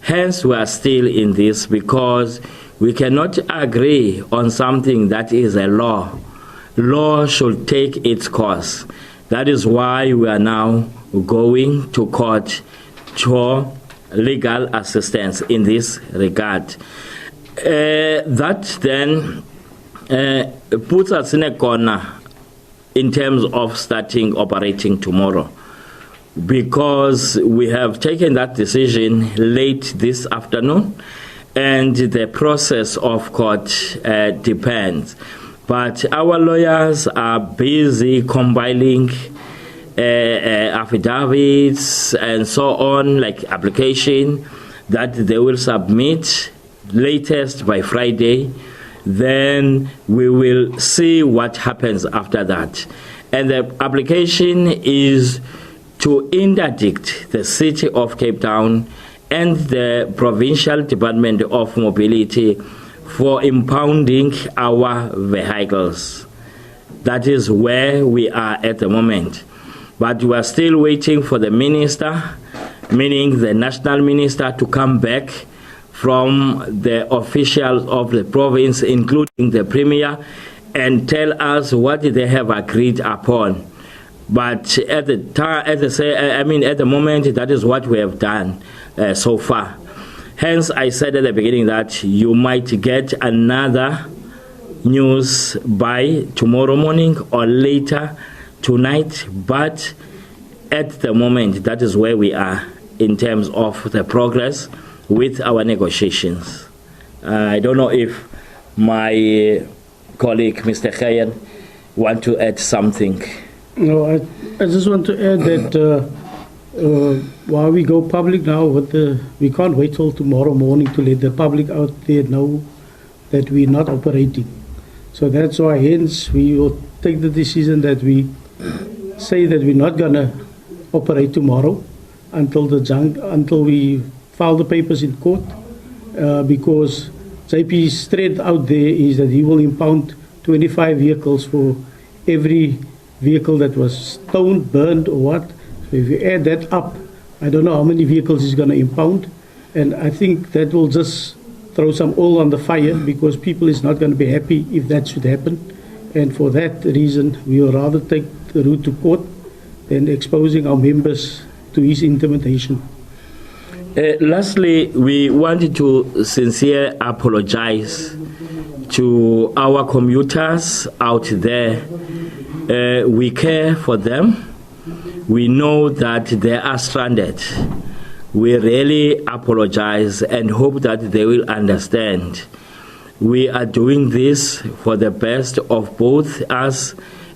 Hence, we are still in this because we cannot agree on something that is a law. Law should take its course. That is why we are now going to court for legal assistance in this regard. That then puts us in a corner in terms of starting operating tomorrow, because we have taken that decision late this afternoon, and the process of court depends. But our lawyers are busy compiling affidavits and so on, like application that they will submit latest by Friday. Then we will see what happens after that. And the application is to interdict the City of Cape Town and the Provincial Department of Mobility for impounding our vehicles. That is where we are at the moment. But we are still waiting for the minister, meaning the national minister, to come back from the officials of the province, including the premier, and tell us what they have agreed upon. But at the time, at the moment, that is what we have done so far. Hence, I said at the beginning that you might get another news by tomorrow morning or later tonight. But at the moment, that is where we are in terms of the progress with our negotiations. I don't know if my colleague, Mr. Khayan, want to add something. No, I just want to add that while we go public now, we can't wait till tomorrow morning to let the public out there know that we're not operating. So that's why, hence, we will take the decision that we say that we're not going to operate tomorrow until we file the papers in court, because JP's threat out there is that he will impound 25 vehicles for every vehicle that was stoned, burned, or what. So if you add that up, I don't know how many vehicles he's going to impound, and I think that will just throw some oil on the fire, because people is not going to be happy if that should happen. And for that reason, we will rather take the route to court than exposing our members to his intimidation. Lastly, we wanted to sincerely apologize to our commuters out there. We care for them. We know that they are stranded. We really apologize and hope that they will understand. We are doing this for the best of both us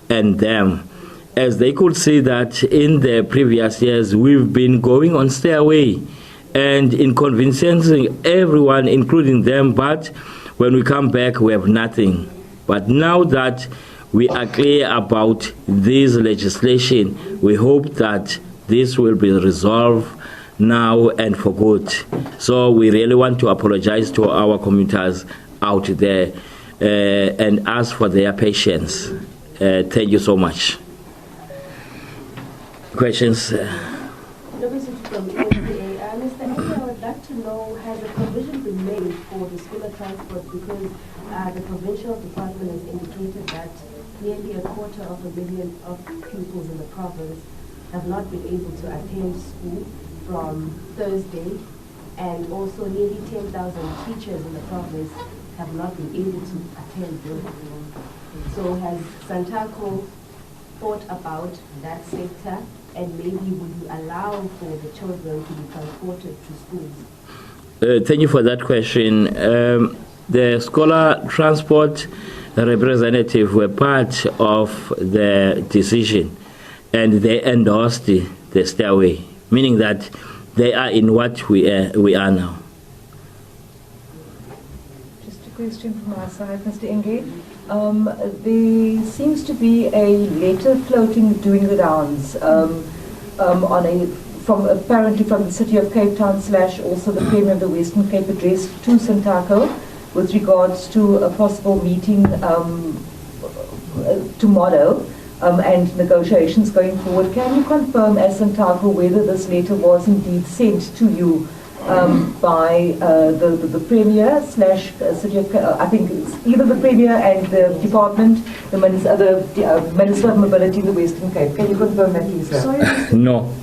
and them. As they could see that in the previous years, we've been going on stairway and inconveniencing everyone, including them, but when we come back, we have nothing. But now that we are clear about this legislation, we hope that this will be resolved now and for good. So we really want to apologize to our commuters out there and ask for their patience. Thank you so much. Questions? I would like to know, has a provision been made for the school transport, because the provincial department has indicated that nearly 250,000 of pupils in the province have not been able to attend school from Thursday, and also nearly 10,000 teachers in the province have not been able to attend work. So has SANTACO thought about that sector, and maybe would you allow for the children to be transported to schools? Thank you for that question. The scholar transport representative were part of the decision, and they endorsed the stairway, meaning that they are in what we are now. Just a question from our side, Mr. Inge. There seems to be a letter floating doing the rounds apparently from the City of Cape Town / also the Premier of the Western Cape addressed to SANTACO with regards to a possible meeting tomorrow and negotiations going forward. Can you confirm as SANTACO whether this letter was indeed sent to you by the Premier slash City of, I think it's either the Premier and the Department, the Minister of Mobility in the Western Cape. Can you confirm that, please, sir? Sorry, No.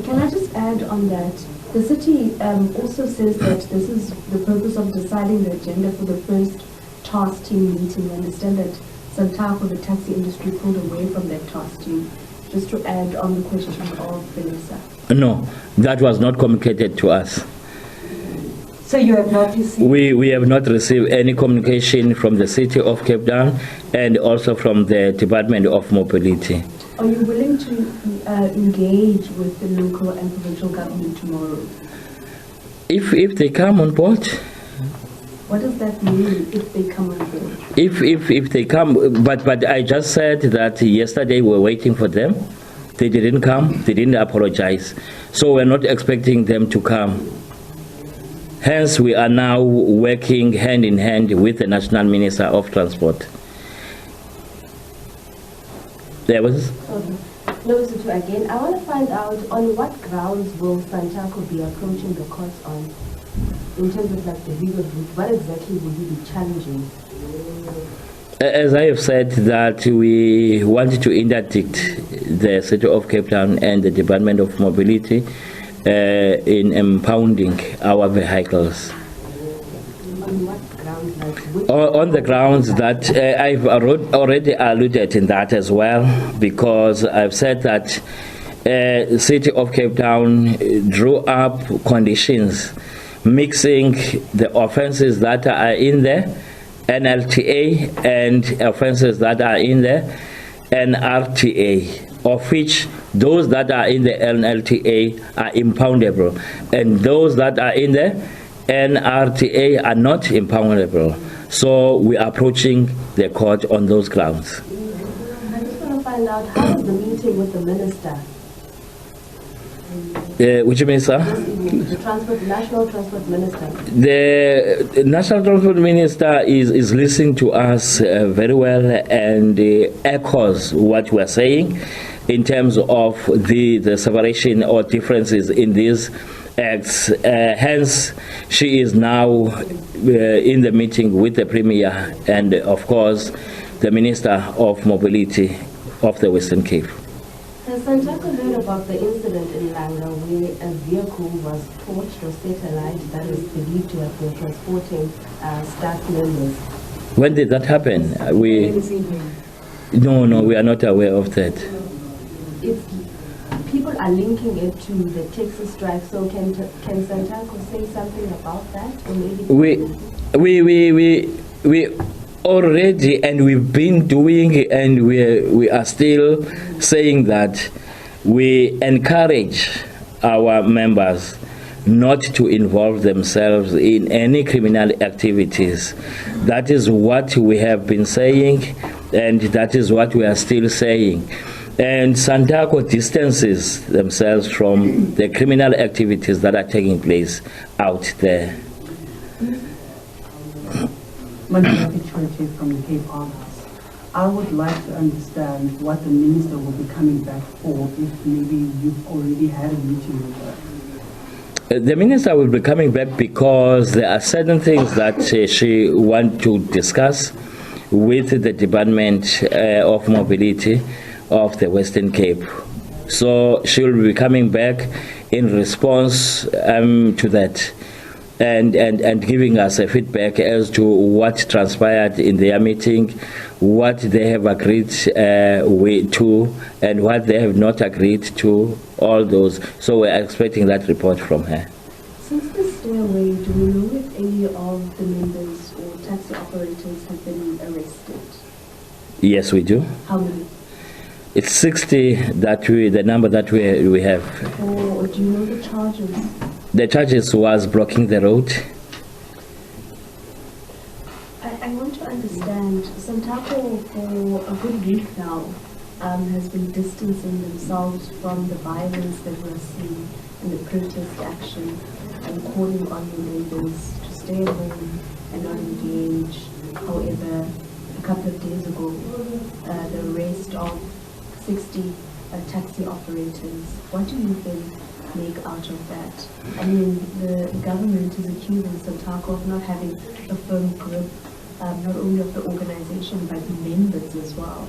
can I just add on that? The city also says that this is the purpose of deciding the agenda for the first task team meeting. I understand that SANTACO, the taxi industry, pulled away from that task team. Just to add on the question of Vanessa. No, that was not communicated to us. So you have not received? We have not received any communication from the City of Cape Town and also from the Department of Mobility. Are you willing to engage with the local and provincial government tomorrow? If they come on board, What does that mean if they come on board? if they come, but I just said that yesterday we were waiting for them. They didn't come, they didn't apologize. So we're not expecting them to come. Hence, we are now working hand in hand with the National Minister of Transport. There was? No, again, I want to find out on what grounds will SANTACO be approaching the courts on, in terms of like the legal route. What exactly will you be challenging? As I have said, that we want to interdict the City of Cape Town and the Department of Mobility in impounding our vehicles. On what grounds? Like which On the grounds that I've already alluded in that as well, because I've said that City of Cape Town drew up conditions mixing the offenses that are in the NLTA and offenses that are in the NRTA, of which those that are in the NLTA are impoundable, and those that are in the NRTA are not impoundable. So we are approaching the court on those grounds. I just want to find out how was the meeting with the minister? Which minister? The National Transport Minister. The National Transport Minister is listening to us very well and echoes what we are saying in terms of the separation or differences in these acts. Hence, she is now in the meeting with the Premier and, of course, the Minister of Mobility of the Western Cape. Has SANTACO heard about the incident in Langa where a vehicle was torched or set alight that is believed to have been transporting staff members? When did that happen? No, we are not aware of that. If people are linking it to the Texas strike, so can SANTACO say something about that? Or maybe We already, and we've been doing, and we are still saying that we encourage our members not to involve themselves in any criminal activities. That is what we have been saying, and that is what we are still saying. And SANTACO distances themselves from the criminal activities that are taking place out there. From the Cape Argus. I would like to understand what the minister will be coming back for, if maybe you've already had a meeting with her. The minister will be coming back because there are certain things that she wants to discuss with the Department of Mobility of the Western Cape. So she will be coming back in response to that. And giving us a feedback as to what transpired in their meeting, what they have agreed to, and what they have not agreed to, all those. So we're expecting that report from her. since the stay away, do we know if any of the members or taxi operators have been arrested? Yes, we do. How many? It's 60 that the number that we have. Or do you know the charges? The charges was blocking the road. I want to understand, SANTACO for a good week now has been distancing themselves from the violence that we're seeing and the protest action and calling on your neighbors to stay at home and not engage. However, a couple of days ago, the arrest of 60 taxi operators. What do you think make out of that? I mean, the government is accusing SANTACO of not having a firm grip, not only of the organization, but members as well.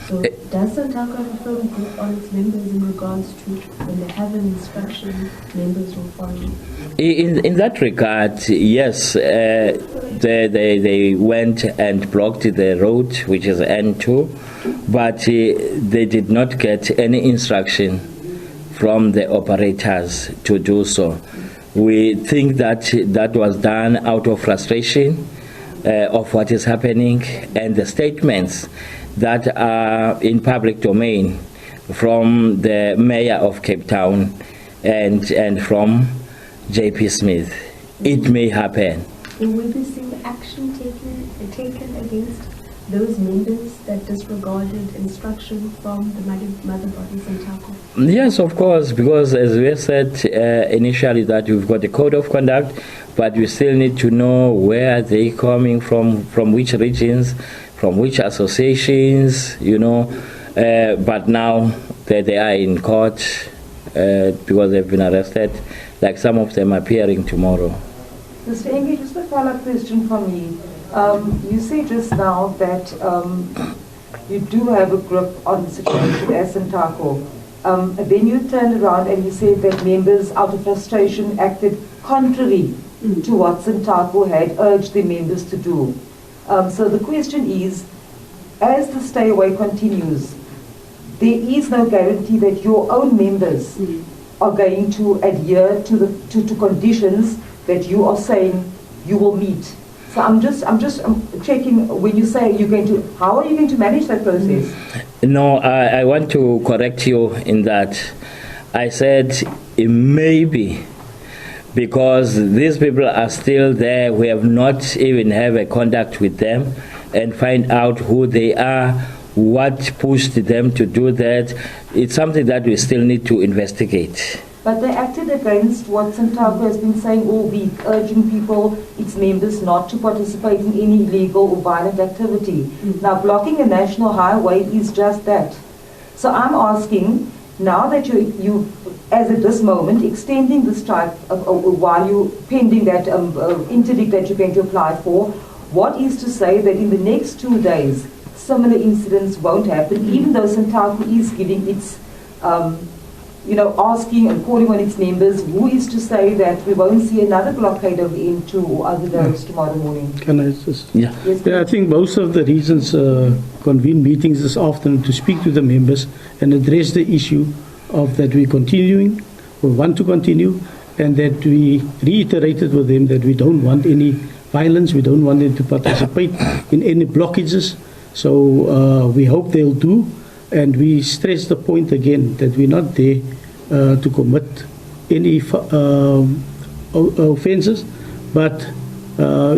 So does SANTACO have a firm grip on its members in regards to when they have an instruction, members will follow? In that regard, yes, they went and blocked the road, which is N2, but they did not get any instruction from the operators to do so. We think that that was done out of frustration of what is happening, and the statements that are in public domain from the mayor of Cape Town and from J.P. Smith. It may happen. Will we be seeing action taken against those members that disregarded instruction from the mother body SANTACO? Yes, of course, because as we said initially that we've got a code of conduct, but we still need to know where they're coming from which regions, from which associations, but now they are in court because they've been arrested, like some of them appearing tomorrow. Mr. Enge, just a follow-up question from me. You say just now that you do have a grip on the situation as SANTACO. Then you turned around and you said that members, out of frustration, acted contrary to what SANTACO had urged the members to do. So the question is, as the stay away continues, there is no guarantee that your own members are going to adhere to conditions that you are saying you will meet. So I'm just checking when you say you're going to, how are you going to manage that process? No, I want to correct you in that. I said maybe, because these people are still there. We have not even have a contact with them and find out who they are, what pushed them to do that. It's something that we still need to investigate. But they acted against what SANTACO has been saying all week, urging people, its members, not to participate in any illegal or violent activity. Now, blocking a national highway is just that. So I'm asking, now that you as at this moment, extending the strike while you pending that interdict that you're going to apply for, what is to say that in the next 2 days, similar incidents won't happen, even though SANTACO is giving its asking and calling on its members? Who is to say that we won't see another blockade of N2 or other roads tomorrow morning? Can I just? Yeah. Yes, I think most of the reasons convene meetings this afternoon to speak to the members and address the issue of that we're continuing, we want to continue, and that we reiterated with them that we don't want any violence, we don't want them to participate in any blockages. So we hope they'll do. And we stress the point again that we're not there to commit any offences, but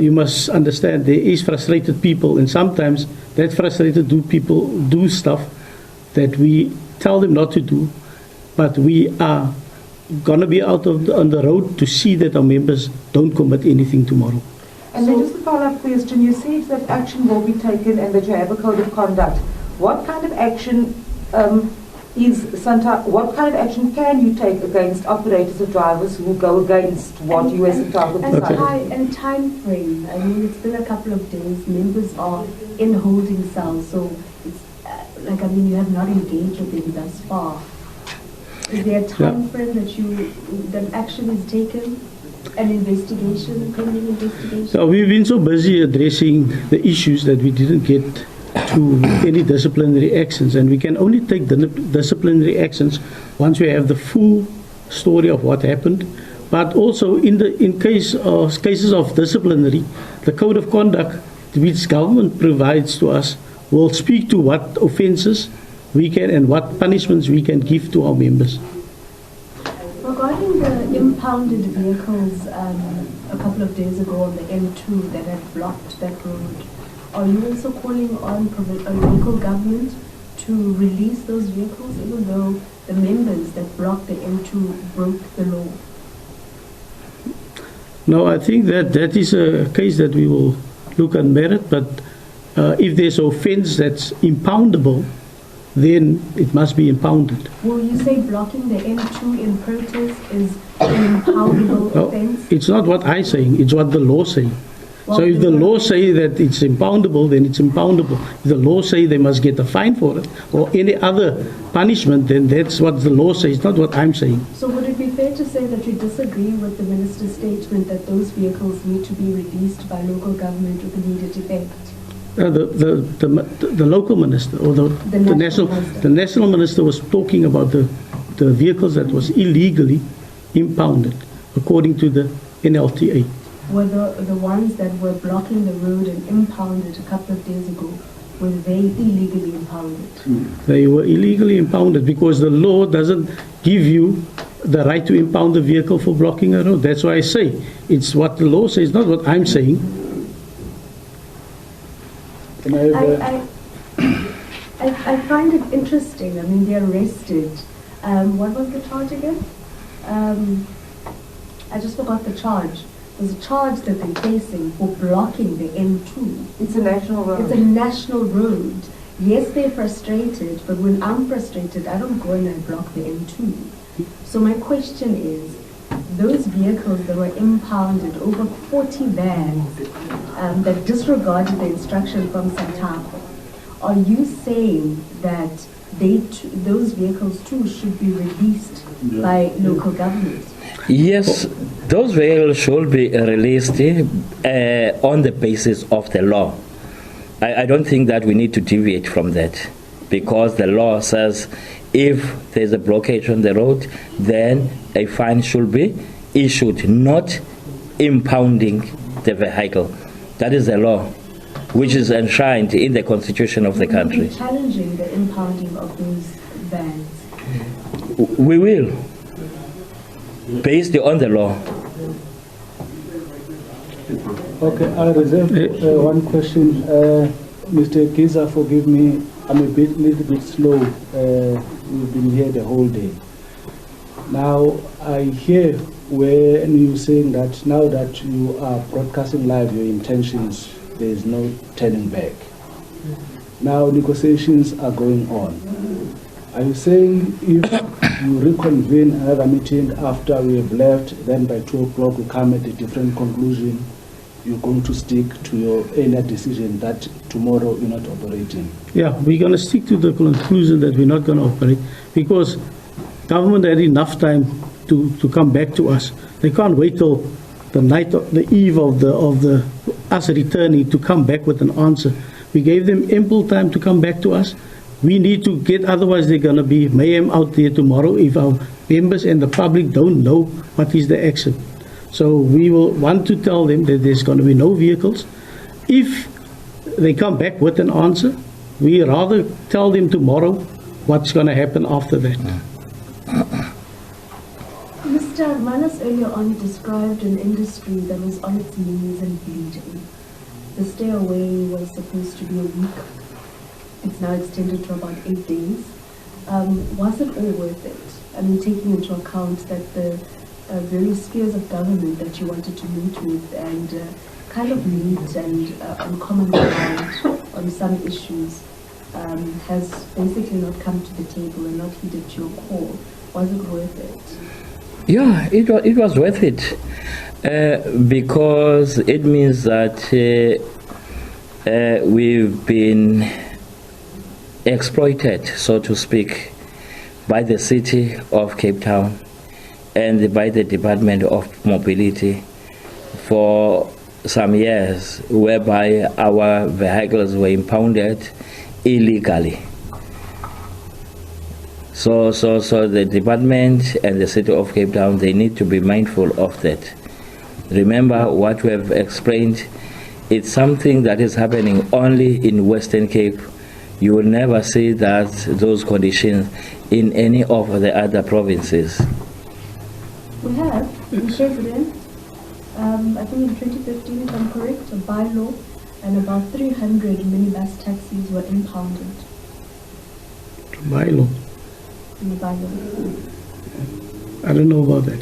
you must understand there is frustrated people, and sometimes that frustrated people do stuff that we tell them not to do, but we are going to be out on the road to see that our members don't commit anything tomorrow. And then just a follow-up question, you said that action will be taken and that you have a code of conduct. What kind of action what kind of action can you take against operators or drivers who go against what you as SANTACO decide? And time frame. I mean, it's been a couple of days. Members are in holding cells, so it's you have not engaged with them thus far. Is there a time frame that action is taken? An investigation, pending investigation? So we've been so busy addressing the issues that we didn't get to any disciplinary actions, and we can only take the disciplinary actions once we have the full story of what happened. But also in cases of disciplinary, the code of conduct which government provides to us will speak to what offences we can and what punishments we can give to our members. Regarding the impounded vehicles a couple of days ago on the M2 that had blocked that road, are you also calling on a local government to release those vehicles, even though the members that blocked the M2 broke the law? No, I think that is a case that we will look at merit, but if there's offence that's impoundable, then it must be impounded. Will you say blocking the M2 in protest is an impoundable No, offence? it's not what I'm saying, it's what the law says. So Well, if the law say that it's impoundable, then it's impoundable. If the law say they must get a fine for it or any other punishment, then that's what the law says, not what I'm saying. So would it be fair to say that you disagree with the minister's statement that those vehicles need to be released by local government with immediate effect? The local minister or the national minister. the national minister was talking about the vehicles that was illegally impounded according to the NLTA. Were the ones that were blocking the road and impounded a couple of days ago, were they illegally impounded? They were illegally impounded because the law doesn't give you the right to impound the vehicle for blocking a road. That's why I say it's what the law says, not what I'm saying. Can I have I find it interesting. I mean, they're arrested. What was the charge again? I just forgot the charge. There's a charge that they're facing for blocking the M2. It's a national road. It's a national road. Yes, they're frustrated, but when I'm frustrated, I don't go in and block the M2. So my question is, those vehicles that were impounded, over 40 vans that disregarded the instruction from SANTACO, are you saying that those vehicles too should be released by local governments? Yes, those vehicles should be released on the basis of the law. I don't think that we need to deviate from that, because the law says if there's a blockage on the road, then a fine should be issued, not impounding the vehicle. That is the law, which is enshrined in the constitution of the country. Will you be challenging the impounding of those vans? We will, based on the law. Okay, I reserve one question. Mr. Giza, forgive me, I'm a little bit slow. We've been here the whole day. Now, I hear when you're saying that now that you are broadcasting live your intentions, there is no turning back. Now, negotiations are going on. Are you saying if you reconvene another meeting after we have left, then by 2 o'clock we come at a different conclusion, you're going to stick to your earlier decision that tomorrow you're not operating? Yeah, we're going to stick to the conclusion that we're not going to operate because government had enough time to come back to us. They can't wait till the night, the eve of us returning to come back with an answer. We gave them ample time to come back to us. We need to get, otherwise they're going to be mayhem out there tomorrow if our members and the public don't know what is the action. So we will want to tell them that there's going to be no vehicles. If they come back with an answer, we rather tell them tomorrow what's going to happen after that. Mr. Manas earlier on described an industry that was on its knees and bleeding. The stay away was supposed to be a week. It's now extended to about 8 days. Was it all worth it? I mean, taking into account that the various spheres of government that you wanted to meet with and kind of meet and on common ground on some issues has basically not come to the table and not heeded your call. Was it worth it? Yeah, it was worth it because it means that we've been exploited, so to speak, by the city of Cape Town and by the Department of Mobility for some years, whereby our vehicles were impounded illegally. So the department and the city of Cape Town, they need to be mindful of that. Remember what we have explained, it's something that is happening only in Western Cape. You will never see those conditions in any of the other provinces. We have, in President, I think in 2015, if I'm correct, a bylaw, and about 300 minibus taxis were impounded Bylaw. in the bylaw. I don't know about that.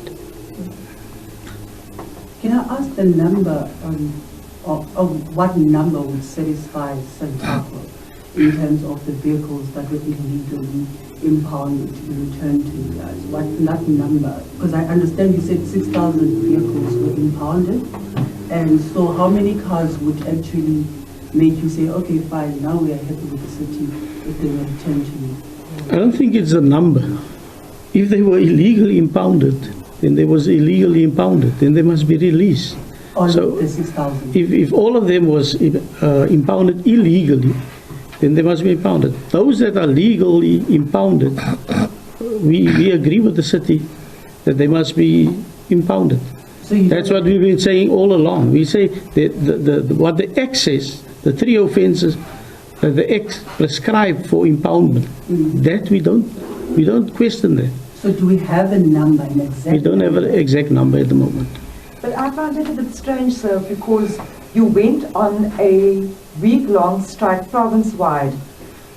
Can I ask the number of what number would satisfy SANTACO? in terms of the vehicles that were illegally impounded to be returned to you guys? What that number? Because I understand you said 6,000 vehicles were impounded, and so how many cars would actually make you say, okay, fine, now we are happy with the city if they were returned to you? I don't think it's a number. If they were illegally impounded, then they was illegally impounded, then they must be released. On So the 6,000? if all of them was impounded illegally, then they must be impounded. Those that are legally impounded, we agree with the city that they must be impounded. So you That's don't- what we've been saying all along. We say that what the Act says, the three offences that the Act prescribed for impoundment, that we don't question that. So do we have a number, an exact We don't have an exact number at the moment. But I found it a bit strange, sir, because you went on a week-long strike province-wide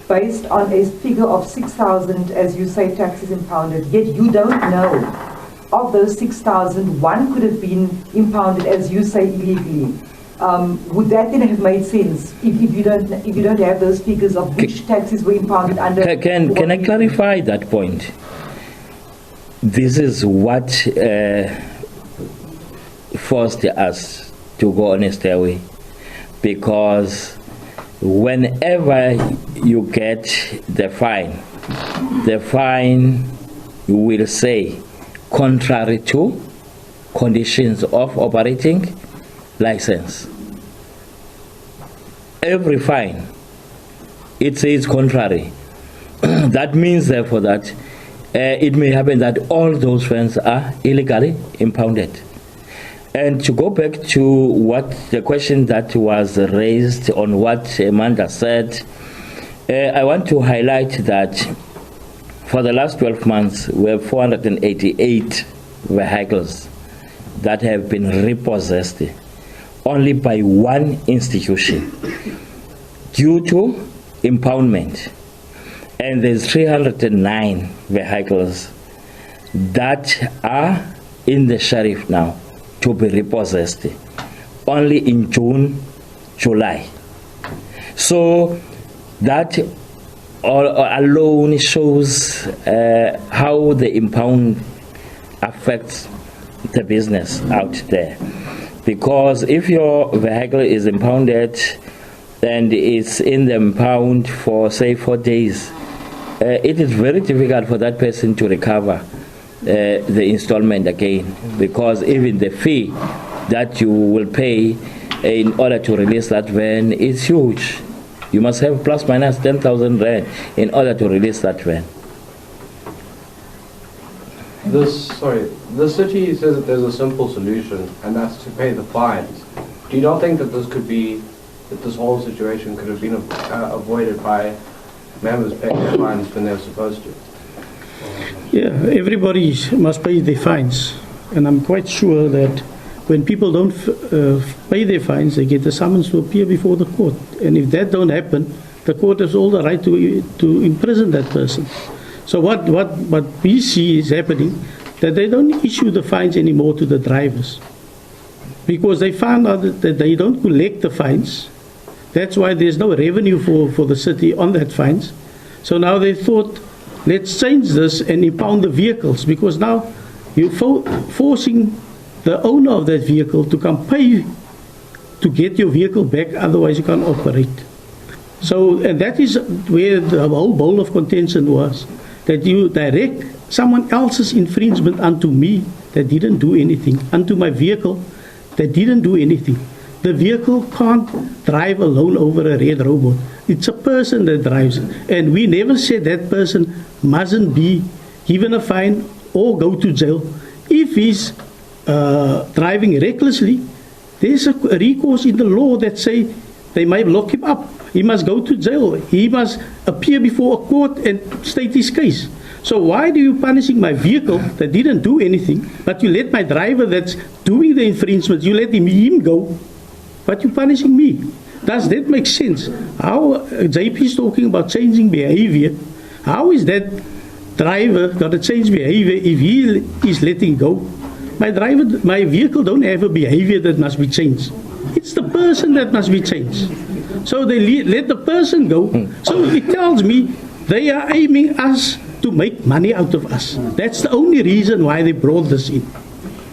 based on a figure of 6,000, as you say, taxis impounded, yet you don't know of those 6,000, one could have been impounded, as you say, illegally. Would that then have made sense if you don't have those figures of which taxis were impounded under? Can I clarify that point? This is what forced us to go on a stairway, because whenever you get the fine will say contrary to conditions of operating license. Every fine, it says contrary. That means therefore that it may happen that all those fines are illegally impounded. And to go back to what the question that was raised on what Amanda said, I want to highlight that for the last 12 months, we have 488 vehicles that have been repossessed only by one institution due to impoundment. And there's 309 vehicles that are in the sheriff now to be repossessed only in June, July. So that alone shows how the impound affects the business out there. Because if your vehicle is impounded and it's in the impound for say 4 days, it is very difficult for that person to recover the installment again, because even the fee that you will pay in order to release that van is huge. You must have plus minus 10,000 rand in order to release that van. The city says that there's a simple solution, and that's to pay the fines. Do you not think that this whole situation could have been avoided by members paying their fines when they're supposed to? Yeah, everybody must pay their fines. And I'm quite sure that when people don't pay their fines, they get a summons to appear before the court. And if that don't happen, the court has all the right to imprison that person. So what we see is happening, that they don't issue the fines anymore to the drivers, because they found out that they don't collect the fines. That's why there's no revenue for the city on that fines. So now they thought, let's change this and impound the vehicles, because now you're forcing the owner of that vehicle to come pay to get your vehicle back, otherwise you can't operate. So, and that is where the whole bowl of contention was, that you direct someone else's infringement unto me that didn't do anything, unto my vehicle that didn't do anything. The vehicle can't drive alone over a red robot. It's a person that drives it. And we never said that person mustn't be given a fine or go to jail. If he's driving recklessly, there's a recourse in the law that say they might lock him up. He must go to jail. He must appear before a court and state his case. So why do you punishing my vehicle that didn't do anything, but you let my driver that's doing the infringement, you let him go, but you're punishing me? Does that make sense? How JP is talking about changing behavior? How is that driver got to change behavior if he is letting go? My vehicle don't have a behavior that must be changed. It's the person that must be changed. So they let the person go. So it tells me they are aiming us to make money out of us. That's the only reason why they brought this in.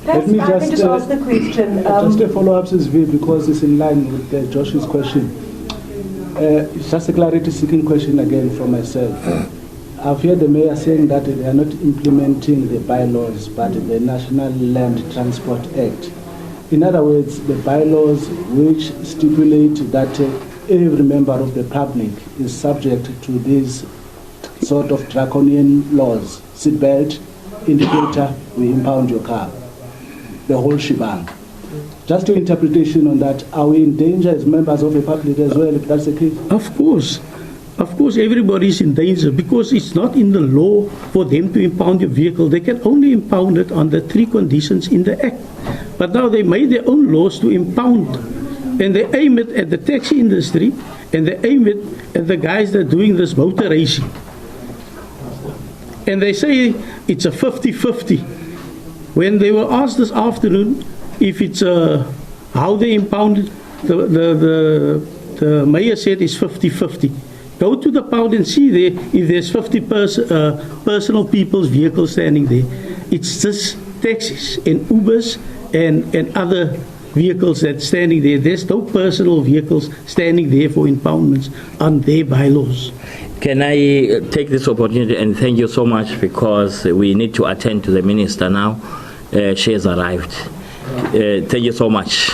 Let me just ask the question. Just a follow-up, Ms. because it's in line with Josh's question. It's just a clarity-seeking question again from myself. I've heard the mayor saying that they are not implementing the bylaws, but the National Land Transport Act. In other words, the bylaws which stipulate that every member of the public is subject to these sort of draconian laws. Seatbelt, indicator, we impound your car. The whole shebang. Just your interpretation on that, are we in danger as members of the public as well, if that's the case? Of course. Of course, everybody is in danger because it's not in the law for them to impound your vehicle. They can only impound it on the 3 conditions in the Act. But now they made their own laws to impound. And they aim it at the taxi industry and they aim it at the guys that are doing this motor racing. And they say it's a 50-50. When they were asked this afternoon if it's how they impound it, the mayor said it's 50-50. Go to the pound and see there if there's 50 personal people's vehicles standing there. It's just taxis and Ubers and other vehicles that's standing there. There's no personal vehicles standing there for impoundments on their bylaws. Can I take this opportunity and thank you so much because we need to attend to the minister now. She has arrived. Thank you so much.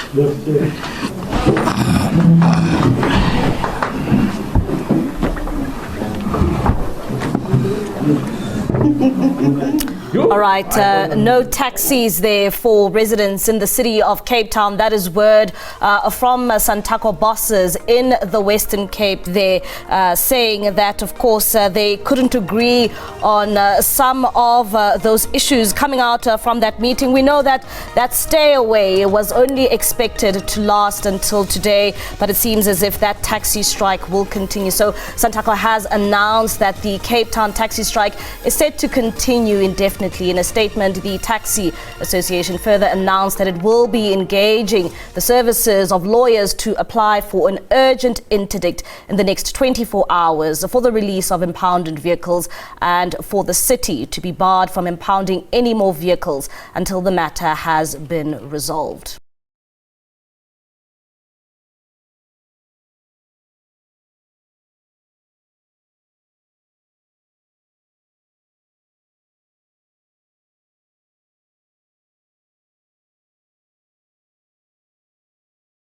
All right, no taxis there for residents in the city of Cape Town. That is word from SANTACO bosses in the Western Cape there, saying that, of course, they couldn't agree on some of those issues coming out from that meeting. We know that that stay away was only expected to last until today, but it seems as if that taxi strike will continue. So SANTACO has announced that the Cape Town taxi strike is set to continue indefinitely. In a statement, the Taxi Association further announced that it will be engaging the services of lawyers to apply for an urgent interdict in the next 24 hours for the release of impounded vehicles and for the city to be barred from impounding any more vehicles until the matter has been resolved.